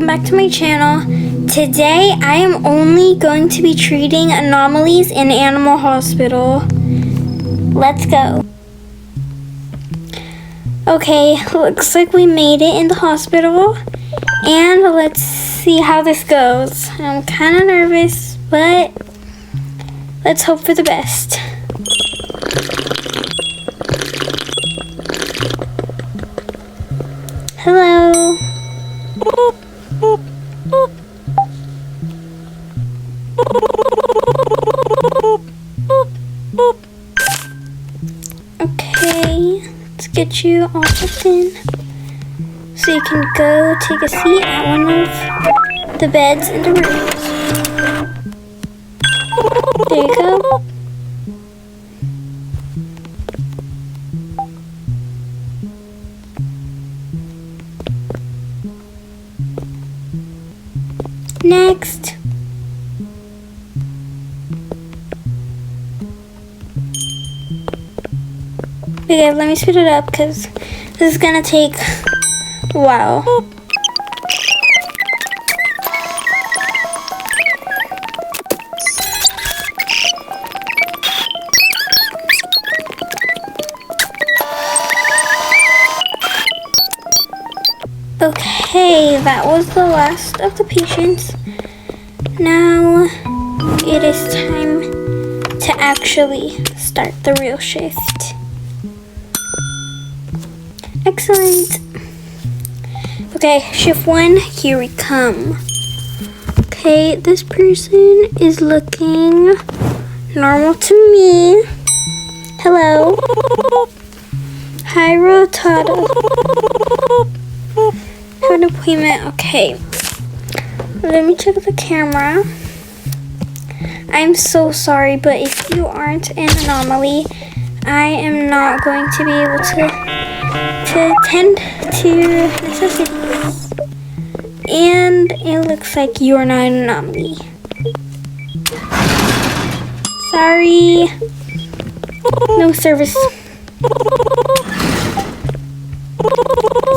welcome back to my channel. Today I am only going to be treating anomalies in Animal Hospital. Let's go. Okay, looks like we made it in the hospital. And let's see how this goes. I'm kind of nervous, but let's hope for the best. Hello. Okay, let's get you all checked in so you can go take a seat at one of the beds in the rooms. There you go. Next. Okay, let me speed it up because this is gonna take a while. Okay, that was the last of the patients. Now it is time to actually start the real shift. Excellent. Okay, shift 1, here we come. Okay, this person is looking normal to me. Hello. Hi, Rotata. Have an appointment. Okay. Let me check the camera. I'm so sorry, but if you aren't an anomaly, I am not going to be able to attend to your necessities. And it looks like you're not an anomaly. Sorry. No service.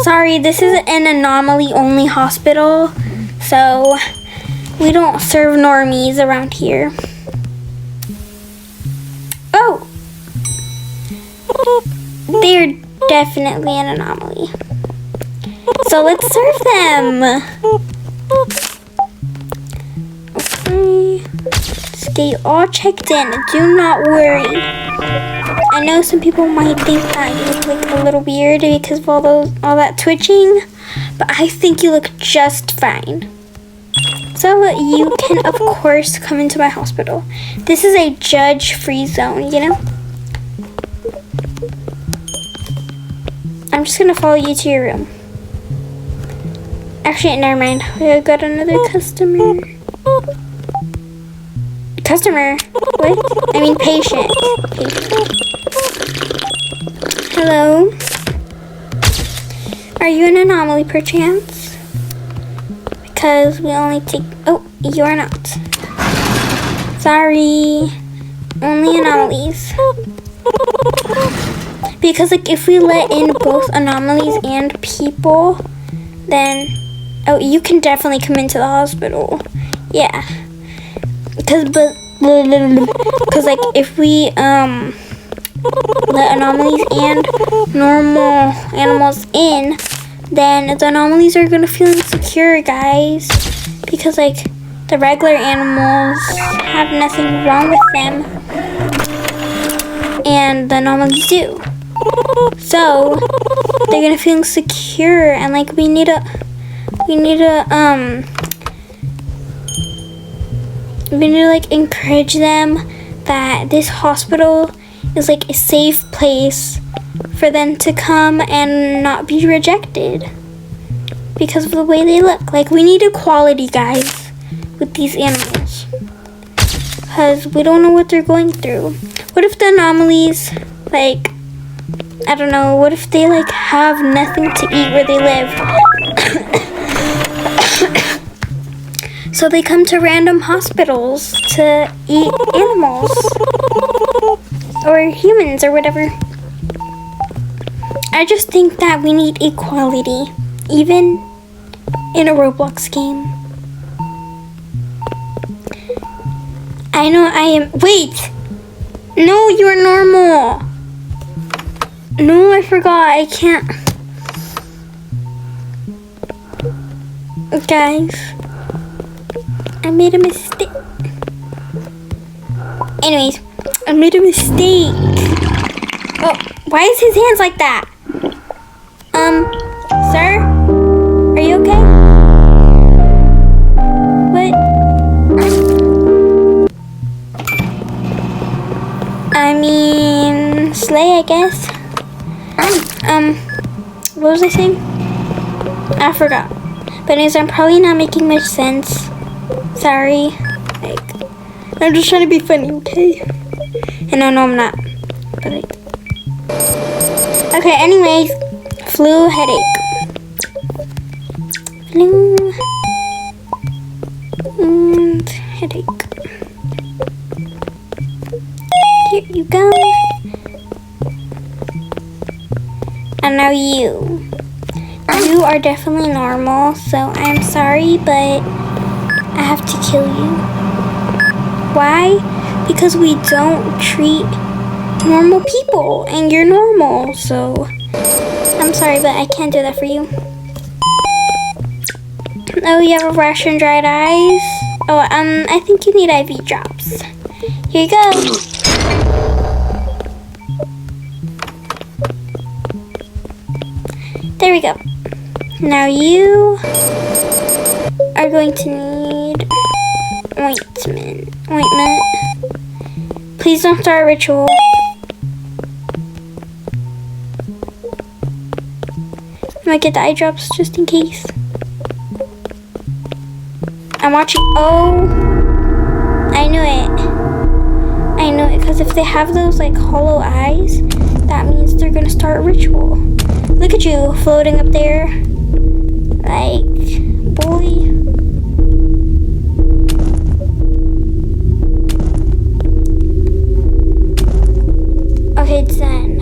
Sorry, this is an anomaly-only hospital, so we don't serve normies around here. Oh! They're definitely an anomaly. So let's serve them! Okay. Just get you all checked in. Do not worry. I know some people might think that you look like a little weird because of all that twitching, but I think you look just fine. So you can, of course, come into my hospital. This is a judge-free zone, you know? I'm just gonna follow you to your room. Actually, never mind. We got another customer. Customer? What? I mean patient. Hello? Are you an anomaly perchance? Because we only take... Oh, you are not. Sorry. Only anomalies. Because like if we let in both anomalies and people, then... Oh, you can definitely come into the hospital. Yeah. Because like if we let anomalies and normal animals in, then the anomalies are gonna feel insecure, guys, because like the regular animals have nothing wrong with them and the anomalies do, so they're gonna feel insecure, and like we need to like encourage them that this hospital is like a safe place for them to come and not be rejected because of the way they look. Like we need equality, guys, with these animals because we don't know what they're going through. What if the anomalies, like, I don't know, what if they like have nothing to eat where they live? So they come to random hospitals to eat animals or humans or whatever. I just think that we need equality, even in a Roblox game. I know I am. Wait! No, you're normal. No, I forgot. I can't. Guys, I made a mistake. Anyways, I made a mistake. Oh, why is his hands like that? Sir? Are you okay? What? I mean, slay, I guess. What was I saying? I forgot. But anyways, I'm probably not making much sense. Sorry. Like, I'm just trying to be funny, okay? And I know I'm not. But like, okay, anyways, flu, headache. Flu and headache. Here you go. And now you. You are definitely normal, so I'm sorry, but I have to kill you. Why? Because we don't treat normal people, and you're normal, so I'm sorry, but I can't do that for you. Oh, you have a rash and dried eyes? Oh, I think you need IV drops. Here you go. There we go. Now you are going to need ointment. Please don't start a ritual. I'm gonna get the eye drops just in case. I'm watching. Oh, I knew it. I knew it, because if they have those like hollow eyes, that means they're gonna start a ritual. Look at you floating up there. Like, boy. Okay, it's done.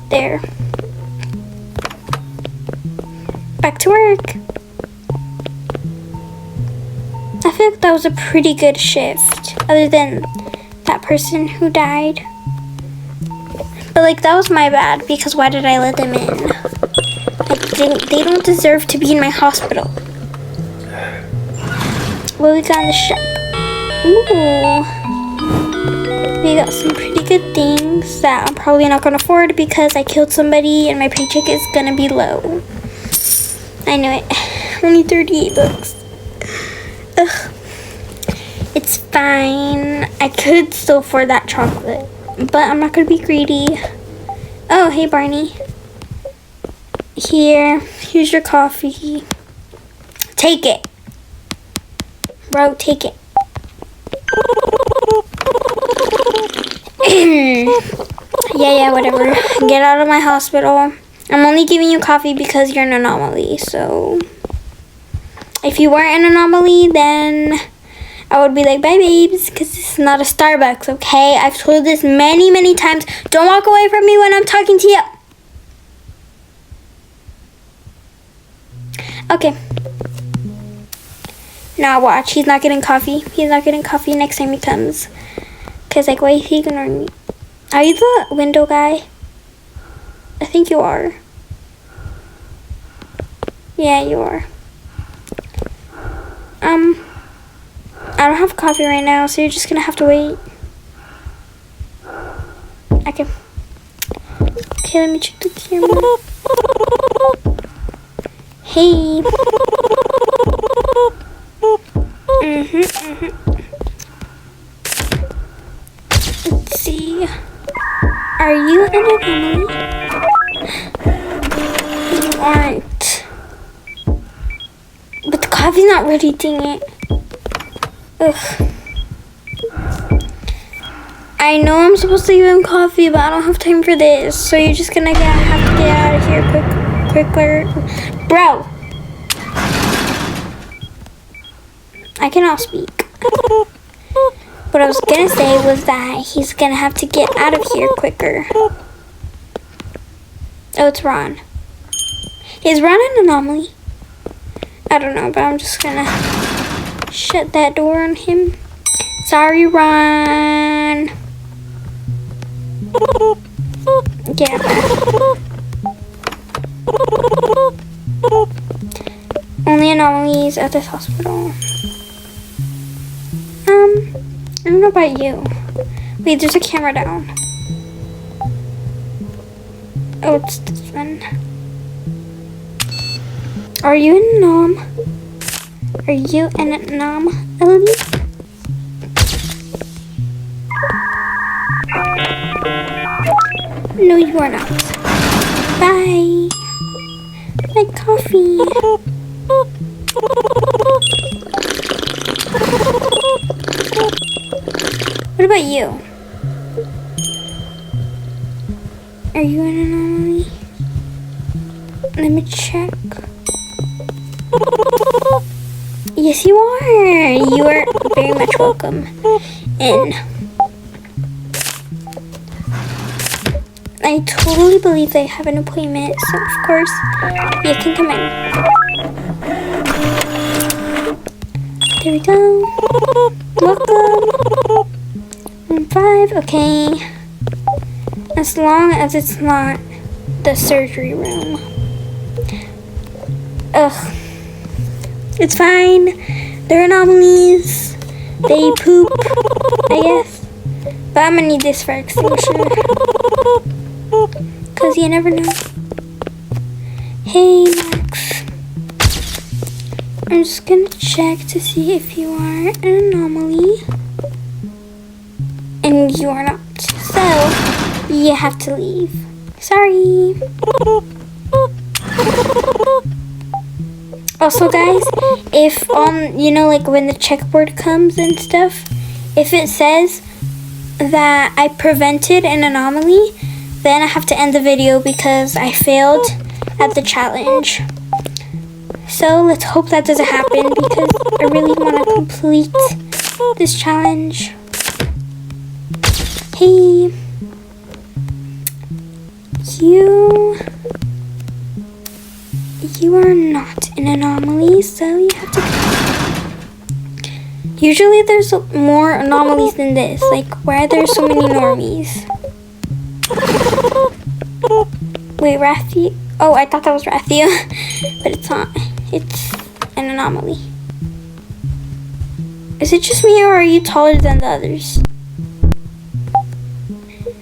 There. Back to work. I feel like that was a pretty good shift, other than that person who died. But like, that was my bad, because why did I let them in? Like, they don't deserve to be in my hospital. What we got in the shop? Ooh. We got some pretty good things that I'm probably not going to afford because I killed somebody and my paycheck is going to be low. I knew it. Only 38 bucks. Ugh. It's fine. I could still afford that chocolate, but I'm not going to be greedy. Oh, hey, Barney. Here's your coffee. Take it. Bro, take it. Yeah, whatever. Get out of my hospital. I'm only giving you coffee because you're an anomaly, so if you weren't an anomaly, then I would be like, bye, babes, because this is not a Starbucks, okay? I've told this many, many times. Don't walk away from me when I'm talking to you. Okay. Now watch. He's not getting coffee. He's not getting coffee next time he comes. Because, like, why is he ignoring me? Are you the window guy? I think you are. Yeah, you are. I don't have coffee right now, so you're just gonna have to wait. Okay. Okay, let me check the camera. Hey. Let's see. Are you an anomaly? You aren't. But the coffee's not ready, dang it. Ugh. I know I'm supposed to give him coffee, but I don't have time for this. So you're just gonna have to get out of here quicker. Bro! I cannot speak. What I was gonna say was that he's gonna have to get out of here quicker. Oh, it's Ron. Is Ron an anomaly? I don't know, but I'm just gonna shut that door on him. Sorry, Ron. Yeah. Only anomalies at this hospital. I don't know about you. Wait, there's a camera down. Oh, it's this one. Are you an anom? Are you an anomaly? No, you are not. Bye. My coffee. What about you? Are you an anomaly? Let me check. Yes, you are. You are very much welcome in. I totally believe they have an appointment, so of course you can come in. There we go. Welcome. Room 5, okay. As long as it's not the surgery room. Ugh. It's fine. They're anomalies. They poop, I guess. But I'm gonna need this for extinguisher. Cause you never know. Hey, Max. I'm just gonna check to see if you are an anomaly. And you are not. So, you have to leave. Sorry. Also, guys, if, you know, like when the checkboard comes and stuff, if it says that I prevented an anomaly, then I have to end the video because I failed at the challenge. So let's hope that doesn't happen because I really want to complete this challenge. Hey, you are not an anomaly, so you have to. Usually there's more anomalies than this, like why are there so many normies? Wait, Rathi? Oh, I thought that was Rathia, but it's not. It's an anomaly. Is it just me or are you taller than the others?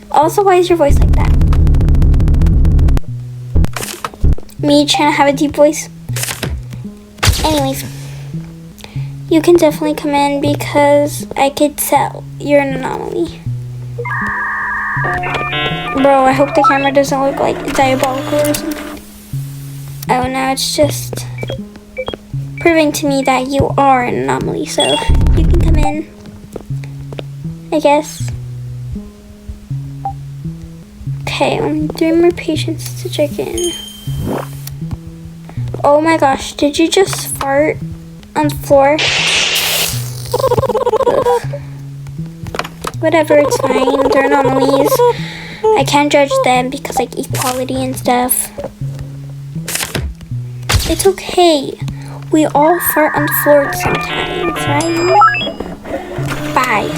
Also, why is your voice like that? Me trying to have a deep voice. Anyways, you can definitely come in because I could tell you're an anomaly. Bro, I hope the camera doesn't look like diabolical or something. Oh no, it's just proving to me that you are an anomaly, so you can come in, I guess. Okay, only 3 more patients to check in. Oh my gosh, did you just fart on the floor? Ugh. Whatever, it's fine. They're anomalies. I can't judge them because like equality and stuff. It's okay. We all fart on the floor sometimes, right? Bye.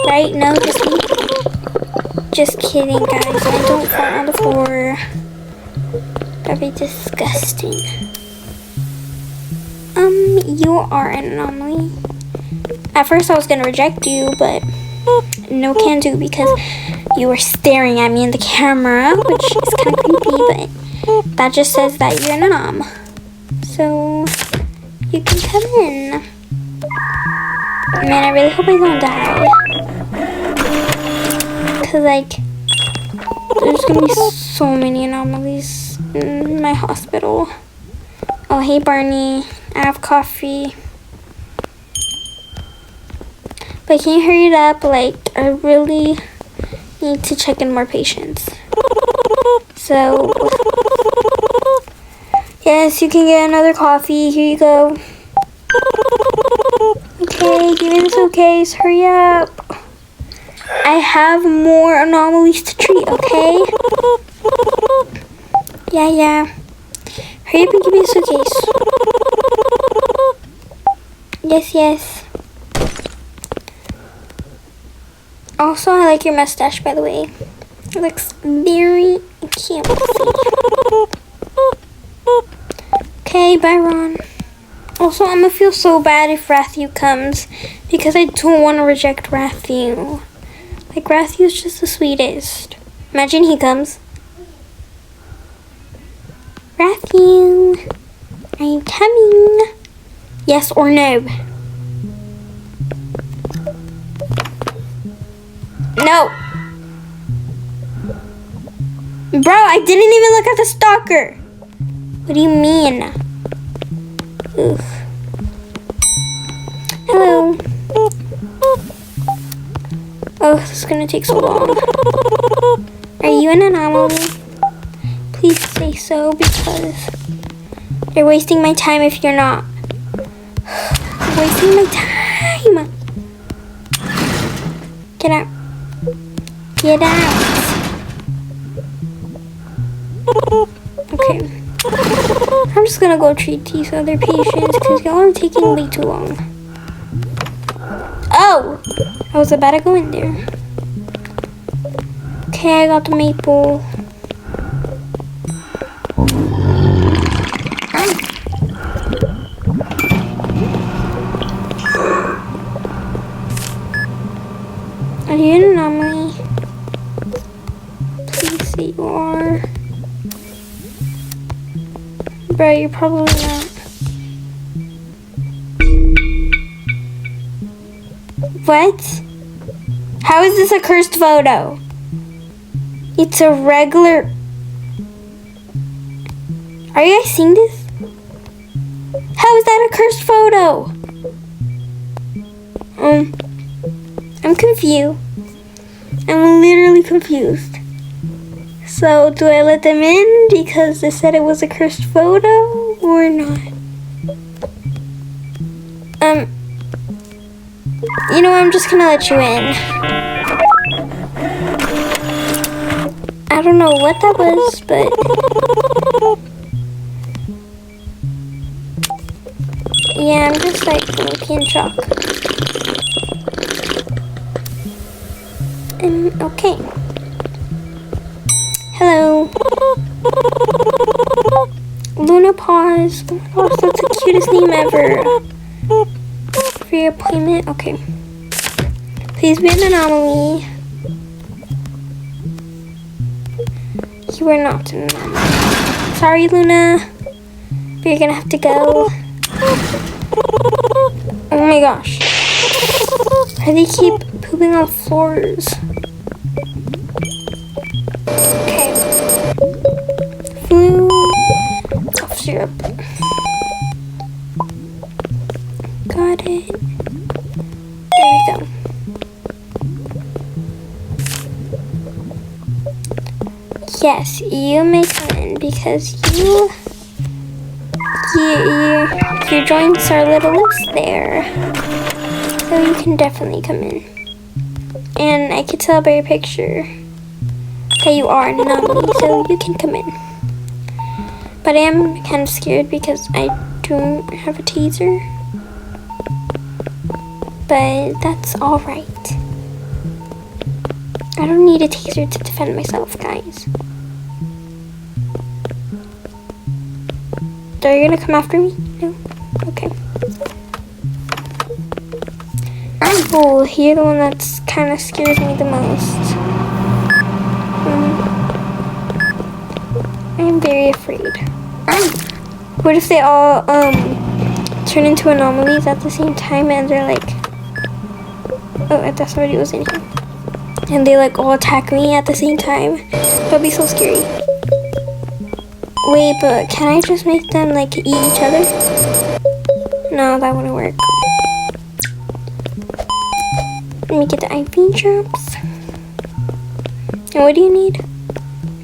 Right? No, just me. Just kidding, guys. I don't fart on the floor. That'd be disgusting. You are an anomaly. At first I was gonna reject you, but no can do because you were staring at me in the camera, which is kind of creepy, but that just says that you're an anom. So, you can come in. Man, I really hope I don't die. Cause like, there's gonna be so many anomalies in my hospital. Oh, hey Barney, I have coffee. But can you hurry it up? Like, I really need to check in more patients. So, yes, you can get another coffee. Here you go. Okay, give me the suitcase. Hurry up. I have more anomalies to treat, okay? Yeah. Hurry up and give me a suitcase. Yes. Also, I like your mustache, by the way. It looks very cute. Okay, bye, Ron. Also, I'm gonna feel so bad if Rathu comes because I don't want to reject Rathu. Like, Rathu's just the sweetest. Imagine he comes. Rathu, are you coming? Yes or no? No. Bro, I didn't even look at the stalker. What do you mean? Ugh. Hello. Oh, this is gonna take so long. Are you an anomaly? Please say so, because you're wasting my time if you're not. You're wasting my time. Get out. Get out. Okay. I'm just gonna go treat these other patients because y'all are taking way too long. Oh! I was about to go in there. Okay, I got the maple. Are you an anomaly? Please say you are. Bro, you're probably not. What? How is this a cursed photo? It's a regular... Are you guys seeing this? How is that a cursed photo? I'm confused. I'm literally confused. So, do I let them in because they said it was a cursed photo or not? You know, I'm just gonna let you in. I don't know what that was, but... Yeah, I'm just like looking in shock. Okay. Hello. Luna Paws. Oh my gosh, that's the cutest name ever. For your appointment? Okay. Please be an anomaly. You are not an anomaly. Sorry, Luna. But you're gonna have to go. Oh my gosh. Why do they keep pooping on floors? Okay. Flu. Cough syrup. Got it. There we go. Yes, you may come in because your joints are a little loose there. So you can definitely come in. And I can tell by your picture that you are an anomaly, so you can come in. But I am kind of scared because I don't have a taser. But that's alright. I don't need a taser to defend myself, guys. Are you gonna come after me? No? Okay. Oh, you're the one that's kind of scares me the most. I am very afraid. What if they all turn into anomalies at the same time and they're like... Oh, I thought somebody was in here. And they like all attack me at the same time. That'd be so scary. Wait, but can I just make them like eat each other? No, that wouldn't work. Let me get the IV drops. And what do you need?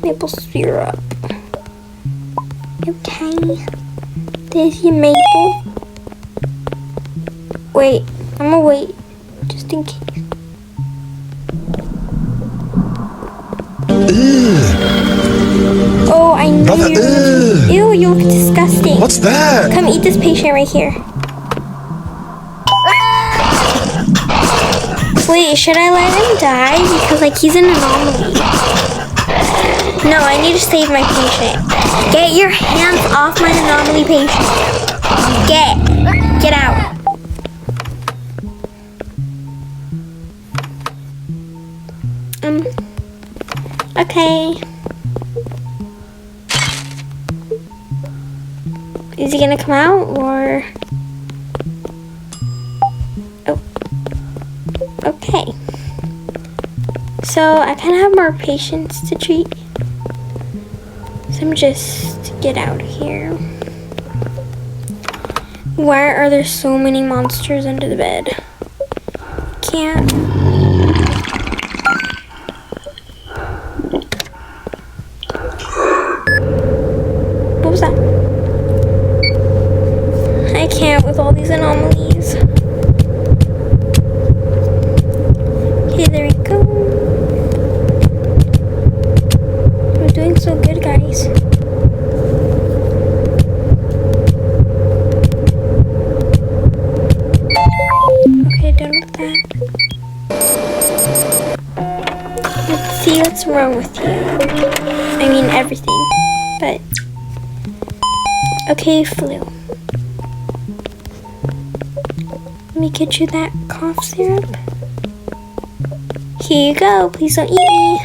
Maple syrup. Okay. There's your maple. Wait, I'm gonna wait. Just in case. Another. Ugh. Ew, you look disgusting. What's that? Come eat this patient right here. Wait, should I let him die? Because like he's an anomaly. No, I need to save my patient. Get your hands off my anomaly patient. Get out. Okay. Is he gonna come out or? Oh. Okay. So I kind of have more patients to treat. So I'm just get out of here. Why are there so many monsters under the bed? Can't. What was that? I can't with all these anomalies. Okay, there we go. We're doing so good, guys. Okay, done with that. Let's see what's wrong with you. I mean everything, but okay, flu. Let me get you that cough syrup. Here you go. Please don't eat me.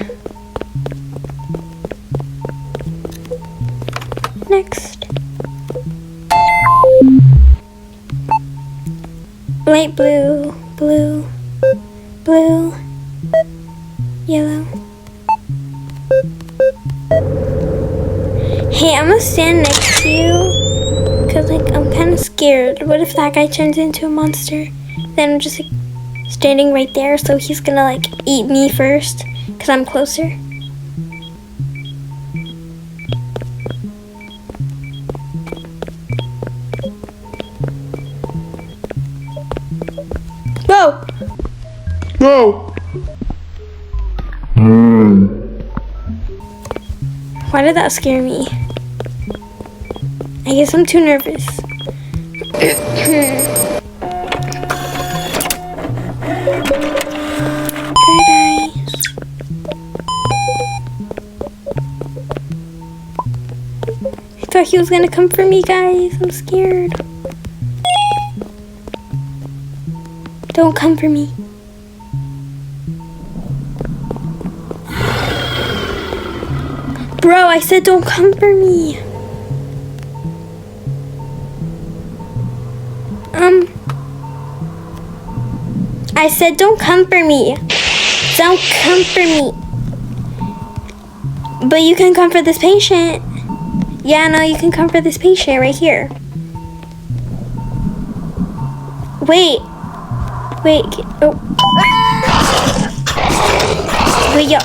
Next. Light blue, blue, blue, yellow. Hey, I'm gonna stand next to you because like I'm kind of scared. What if that guy turns into a monster? Then I'm just like standing right there, so he's gonna like eat me first because I'm closer. Whoa! No. Why did that scare me? I guess I'm too nervous. Red eyes. I thought he was gonna come for me, guys. I'm scared. Don't come for me. Bro, I said don't come for me. I said don't come for me. Don't come for me. But you can come for this patient. Yeah, no, you can come for this patient right here. Wait. Wait. Oh. Wait, yo.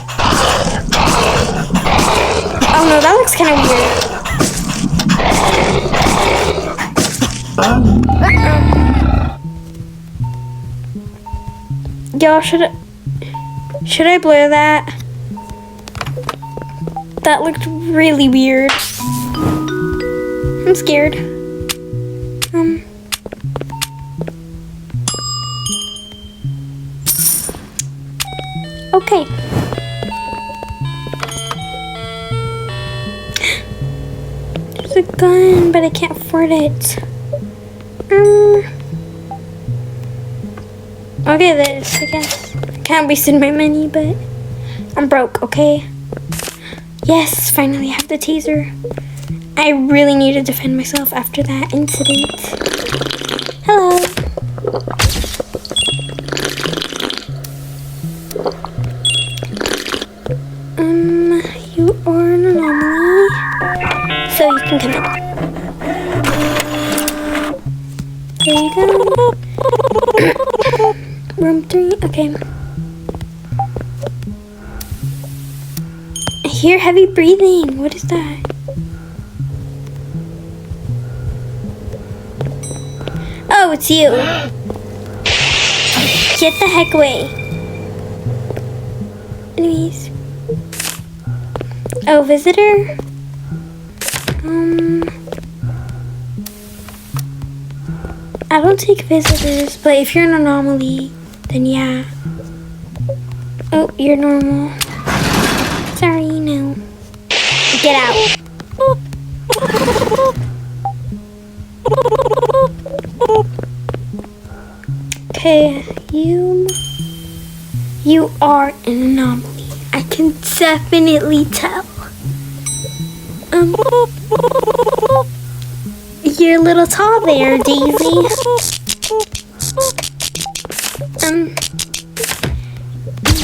Oh no, that looks kind of weird. Y'all, should I blur that? That looked really weird. I'm scared. Okay. There's a gun, but I can't afford it. I'll get this, I guess. I can't waste my money, but I'm broke, okay? Yes, finally I have the taser. I really need to defend myself after that incident. Hello. You are an anomaly, so you can come in. There you go. Room 3, okay. I hear heavy breathing. What is that? Oh, it's you. Get the heck away. Anyways. Oh, visitor? I don't take visitors, but if you're an anomaly, then yeah. Oh, you're normal. Sorry, no. Get out. Okay, you are an anomaly. I can definitely tell. You're a little tall there, Daisy.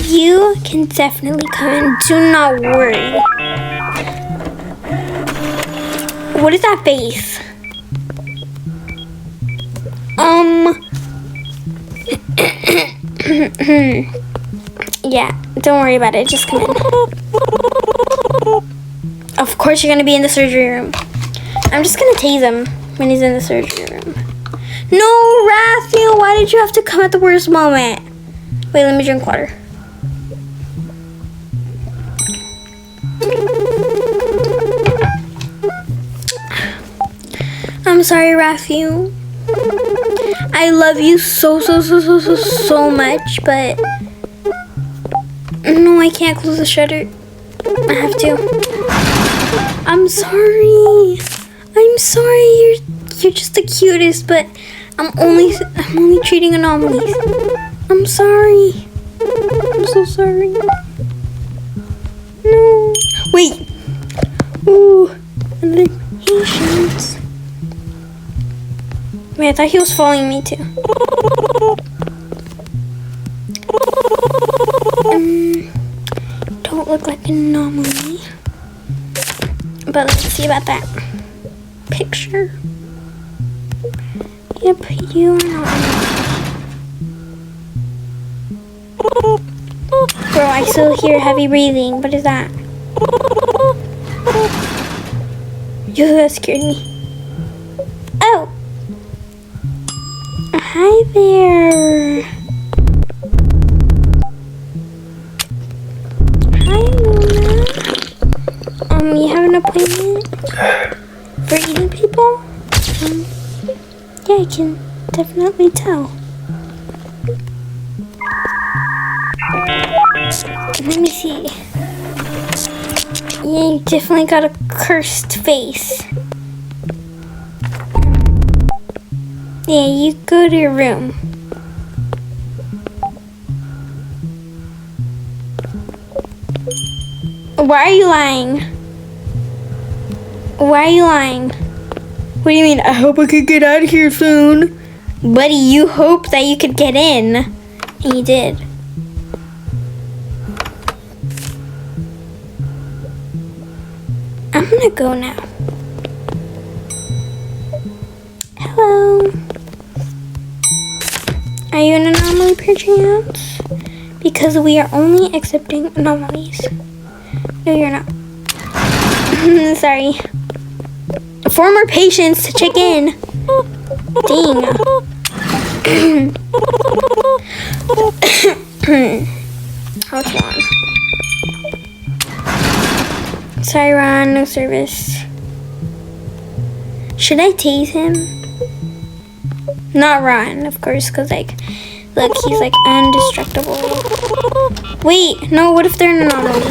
You can definitely come in. Do not worry. What is that face? Yeah, don't worry about it. Just come in. Of course you're gonna be in the surgery room. I'm just gonna tase him when he's in the surgery room. No, Raphael, why did you have to come at the worst moment? Wait, let me drink water. I'm sorry, Raphael. I love you so much, but no, I can't close the shutter. I have to. I'm sorry. I'm sorry. You're just the cutest, but I'm only treating anomalies. I'm sorry. I'm so sorry. No. Wait. Ooh, another patient. Wait, I thought he was following me too. Don't look like an anomaly. But let's see about that picture. Yep, you are not. Bro, I still hear heavy breathing. What is that? Yo, that scared me. Oh! Hi there. Hi, Luna. You have an appointment for eating people? Yeah, I can definitely tell. Let me see. Yeah, you definitely got a cursed face. Yeah, you go to your room. Why are you lying? Why are you lying? What do you mean? I hope I could get out of here soon. Buddy, you hoped that you could get in. And you did. I'm gonna go now. Hello. Are you an anomaly per chance? Because we are only accepting anomalies. No, you're not. Sorry. 4 more patients to check in. Dang. Hold on. Sorry, Ron, no service. Should I tase him? Not Ron, of course, because, like, look, he's, like, indestructible. Wait, no, what if they're an anomaly?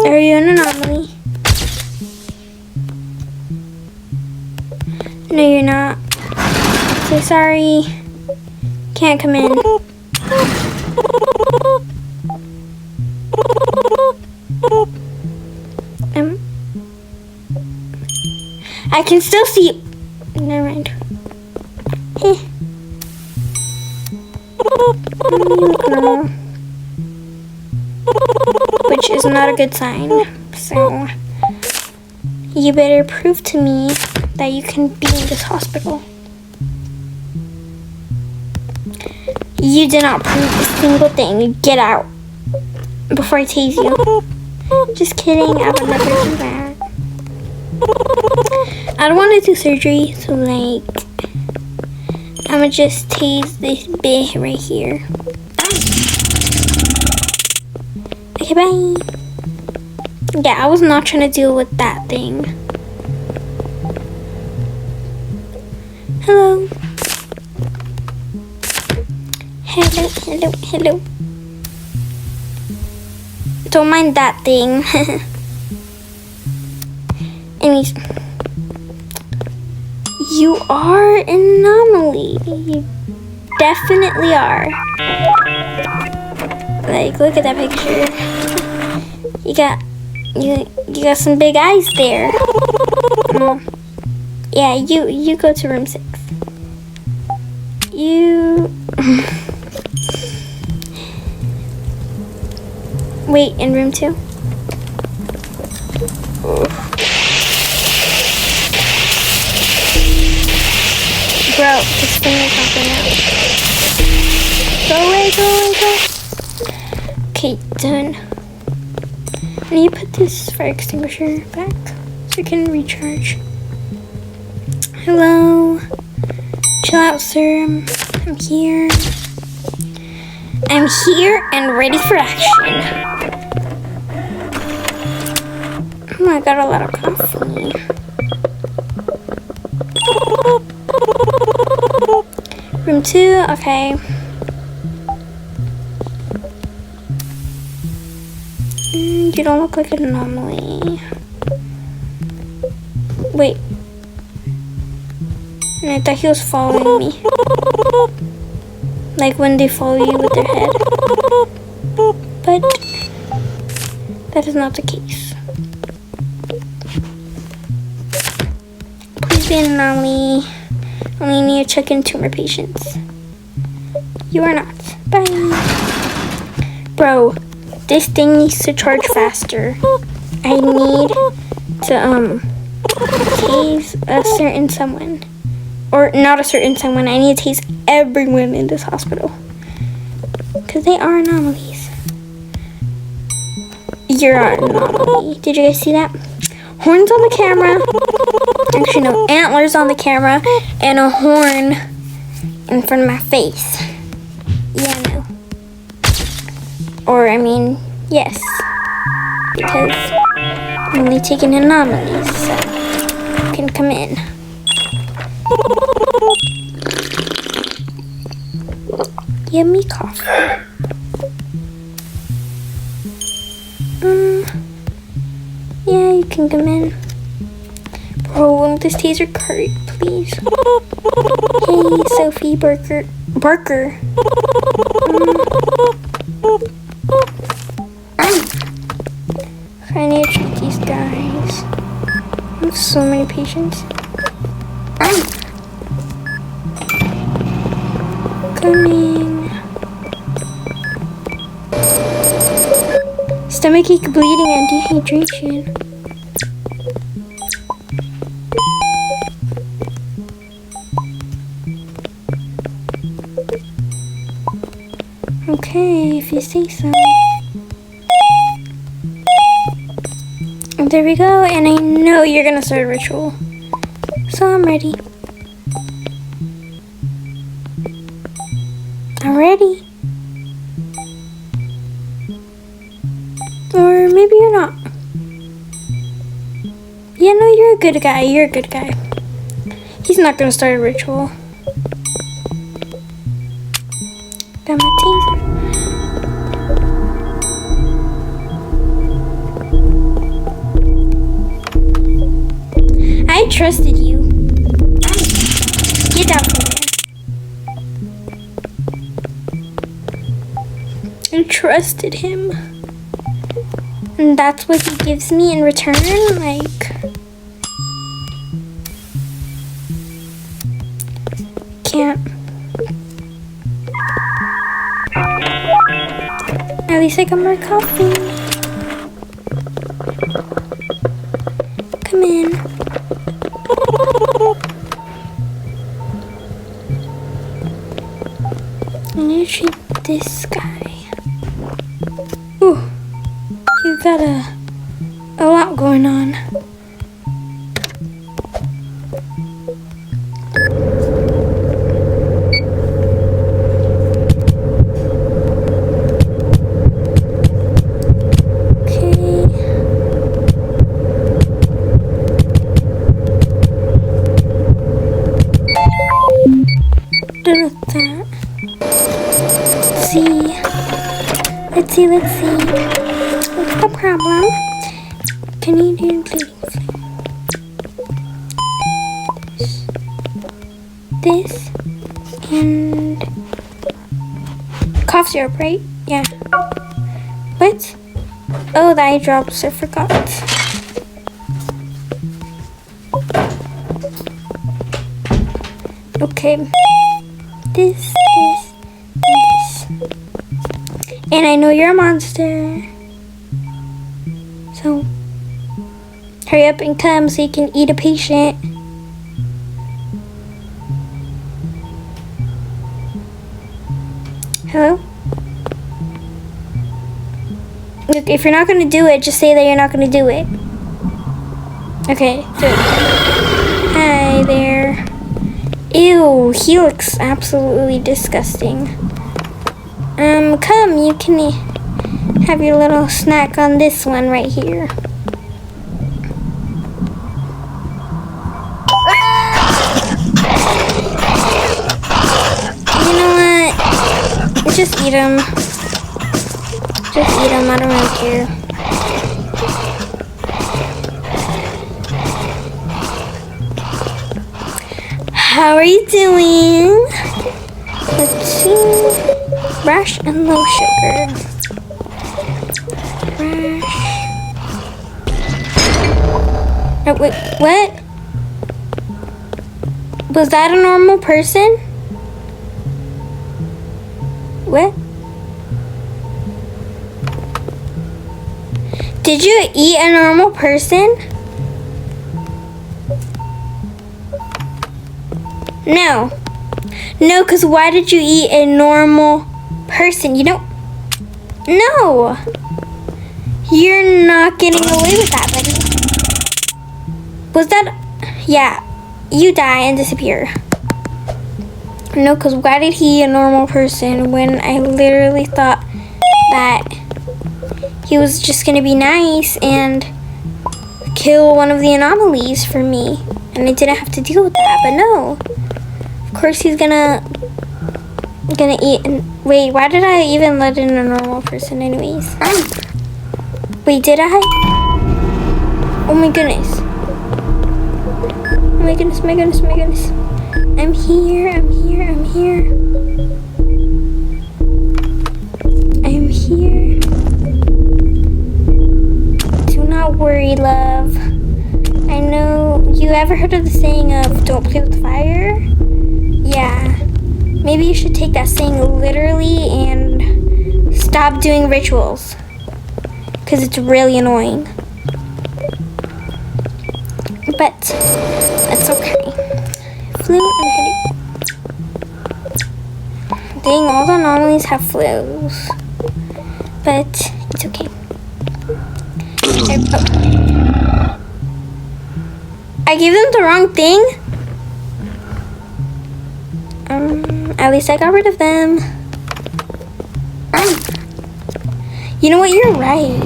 Are you an anomaly? No, you're not. Say sorry. Can't come in. I can still see. Never mind. Which is not a good sign. So you better prove to me that you can be in this hospital. You did not prove a single thing. Get out before I tase you. Just kidding. I would never do that. I don't want to do surgery, so like I I'm gonna just tase this bit right here. Okay, bye. Yeah, I was not trying to deal with that thing. Hello. Hello, hello, hello. Don't mind that thing. Anyways, you are an anomaly. You definitely are. Like, look at that picture. You got some big eyes there. Yeah, you go to room 6. You wait in room 2. Bro, this thing is not going out. Go away, go away, go. Okay, done. I need to put this fire extinguisher back so it can recharge. Hello. Chill out, sir. I'm here. I'm here and ready for action. Oh, I got a lot of coffee. Room 2, okay. You don't look like an anomaly. Wait. And I thought he was following me. Like when they follow you with their head. But that is not the case. Please be an anomaly. Only need to check in tumor patients. You are not. Bye. Bro, this thing needs to charge faster. I need to tase a certain someone. Or not a certain someone. I need to tase everyone in this hospital. Because they are anomalies. You're an anomaly. Did you guys see that? Horns on the camera. Actually, no. Antlers on the camera. And a horn in front of my face. Yeah, no. Or, I mean, yes. Because I'm only taking anomalies. So you can come in. Give me coffee. Yeah, you can come in. Bro, won't this taser cart, please? Hey, Sophie Barker. I need to treat these guys. I have so many patients. Coming. Stomachache, bleeding, and dehydration. Okay, if you say so. There we go, and I know you're gonna start a ritual. So I'm ready. I'm ready. Or maybe you're not. Yeah, no, you're a good guy. You're a good guy. He's not gonna start a ritual. Got my taser. I trusted you. Get down from there. I trusted him. And that's what he gives me in return? Like... Can't... At least I got more coffee. Come in. I need to treat this guy. Ooh, you've got a lot going on. Let's see. What's the problem? Can you do please? This and cough syrup, right? Yeah. What? Oh, the eye drops. I forgot. Okay. This. And I know you're a monster. So, hurry up and come so you can eat a patient. Hello? Look, if you're not gonna do it, just say that you're not gonna do it. Okay, do it. Hi there. Ew, he looks absolutely disgusting. Come, you can have your little snack on this one right here. You know what? Just eat them. I don't really care. How are you doing? Let's see. Rash and low sugar. Rash. Oh, wait, what? Was that a normal person? What? Did you eat a normal person? No. No, because why did you eat a normal person? You don't. No. You're not getting away with that, buddy. Was that. Yeah. You die and disappear. No, because why did he eat a normal person when I literally thought that he was just going to be nice and kill one of the anomalies for me? And I didn't have to deal with that, but no. Of course he's gonna eat and wait, why did I even let in a normal person anyways? Wait, did I? Oh my goodness. Oh my goodness, my goodness, my goodness. I'm here. I'm here. Do not worry, love. I know, you ever heard of the saying of don't play with fire? Yeah. Maybe you should take that saying literally and stop doing rituals. Because it's really annoying. But that's okay. Flu and headache. Dang, all the anomalies have flus. But it's okay. I gave them the wrong thing? At least I got rid of them. You know what, you're right.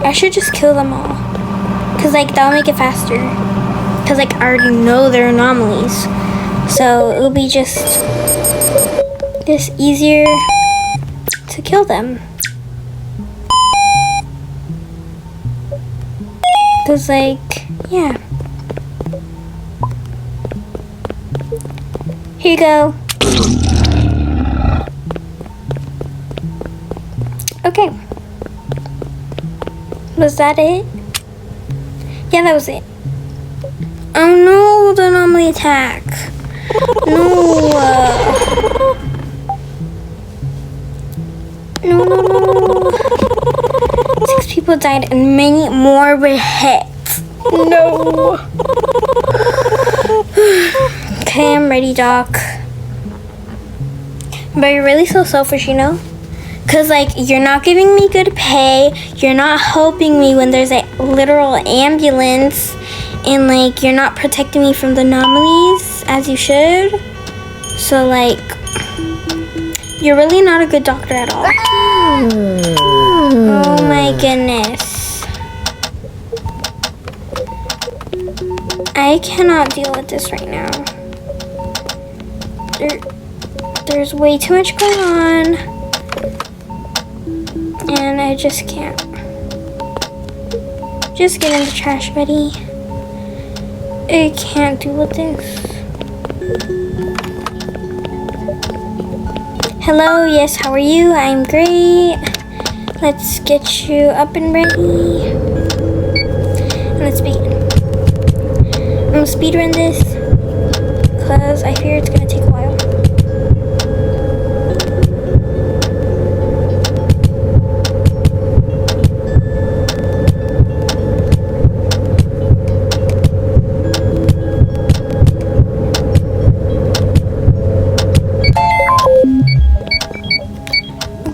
I should just kill them all. Cause like, that'll make it faster. Cause like, I already know they're anomalies. So it'll be just easier to kill them. Cause like, yeah. Here you go. Okay. Was that it? Yeah, that was it. Oh no, the anomaly attack. No. No. 6 people died and many more were hit. No. Okay, I'm ready, Doc. But you're really so selfish, you know? Because, like, you're not giving me good pay. You're not helping me when there's a literal ambulance. And, like, you're not protecting me from the anomalies as you should. So, like, you're really not a good doctor at all. Oh, my goodness. I cannot deal with this right now. There's way too much going on. And I just can't. Just get in the trash, buddy. I can't deal with this. Hello, yes, how are you? I'm great. Let's get you up and ready. And let's begin. I'm gonna speedrun this because I fear it's gonna take a while.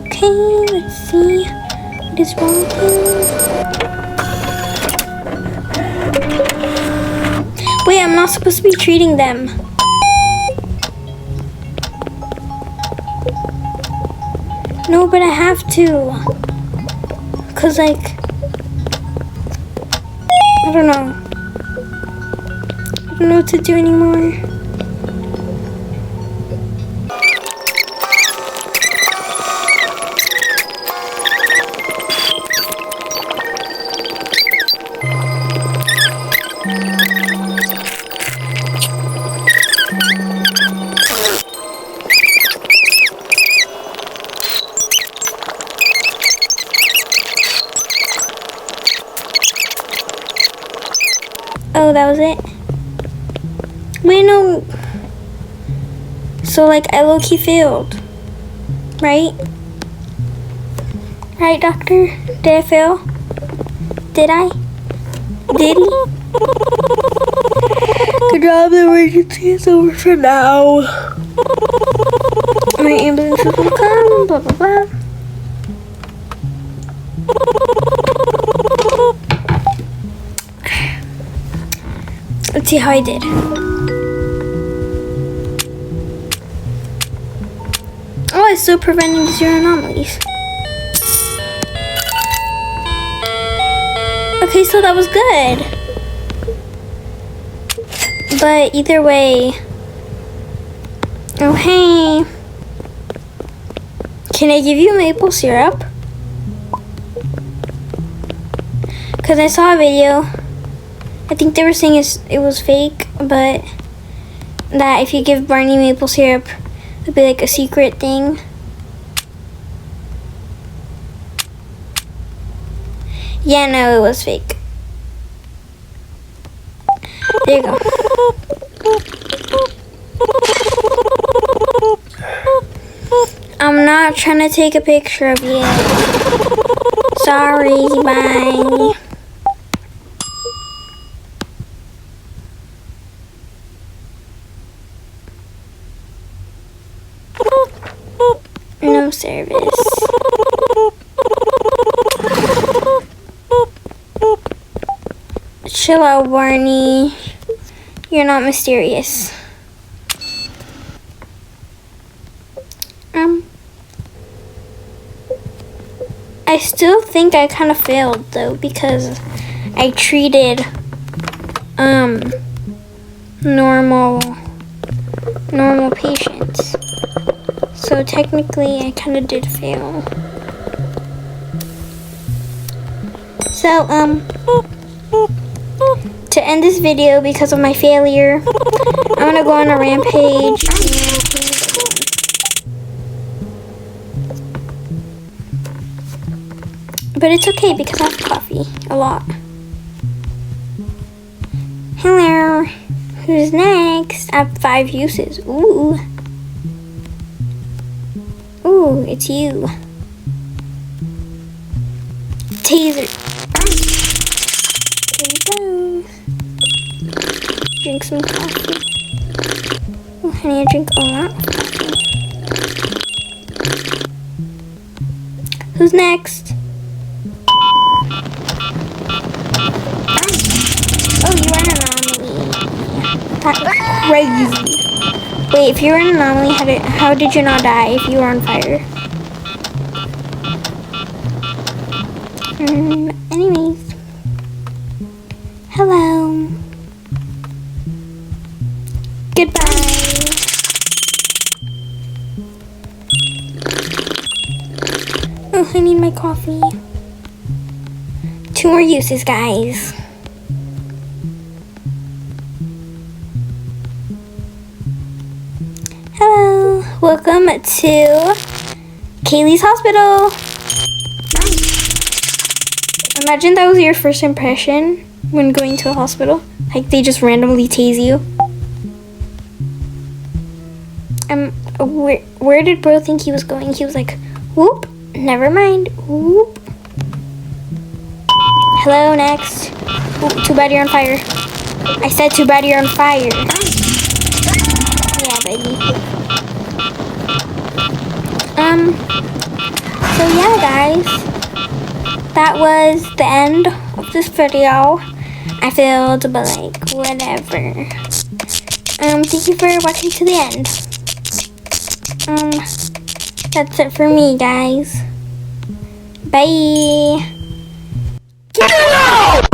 Okay, let's see what is wrong with you. Wait, I'm not supposed to be treating them. No, but I have to. Cause like, I don't know. I don't know what to do anymore. Oh, that was it? Wait, no. So, like, I low-key failed. Right? Right, doctor? Did I fail? Did I? Did he? Good job, the emergency is over for now. My ambulance will come, blah, blah, blah. Let's see how I did. Oh, I still preventing 0 anomalies. Okay, so that was good. But either way. Oh, hey. Can I give you maple syrup? Because I saw a video. I think they were saying it was fake, but that if you give Barney maple syrup, it would be like a secret thing. Yeah, no, it was fake. There you go. I'm not trying to take a picture of you. Sorry, bye. No service. Chill out, Barney. You're not mysterious. I still think I kind of failed though because I treated normal patients. So technically I kind of did fail. So to end this video because of my failure, I'm gonna go on a rampage. But it's okay because I have coffee a lot. Hello. Who's next? I have 5 uses. Ooh. Ooh, it's you. Taser. There you go. Drink some coffee. Oh, honey, I drink a lot of coffee. Who's next? Oh, you are an anomaly. That's crazy. Wait, if you were an anomaly, how did you not die if you were on fire? Anyways. Hello. Goodbye. I need my coffee. 2 more uses, guys. Hello. Welcome to Kaylee's hospital. Imagine that was your first impression when going to a hospital. Like they just randomly tase you. Where did bro think he was going? He was like, whoop, never mind, whoop. Hello, next. Ooh, too bad you're on fire. I said too bad you're on fire. Yeah, baby. So yeah, guys. That was the end of this video. I failed, but like, whatever. Thank you for watching to the end. That's it for me, guys. Bye. Get out!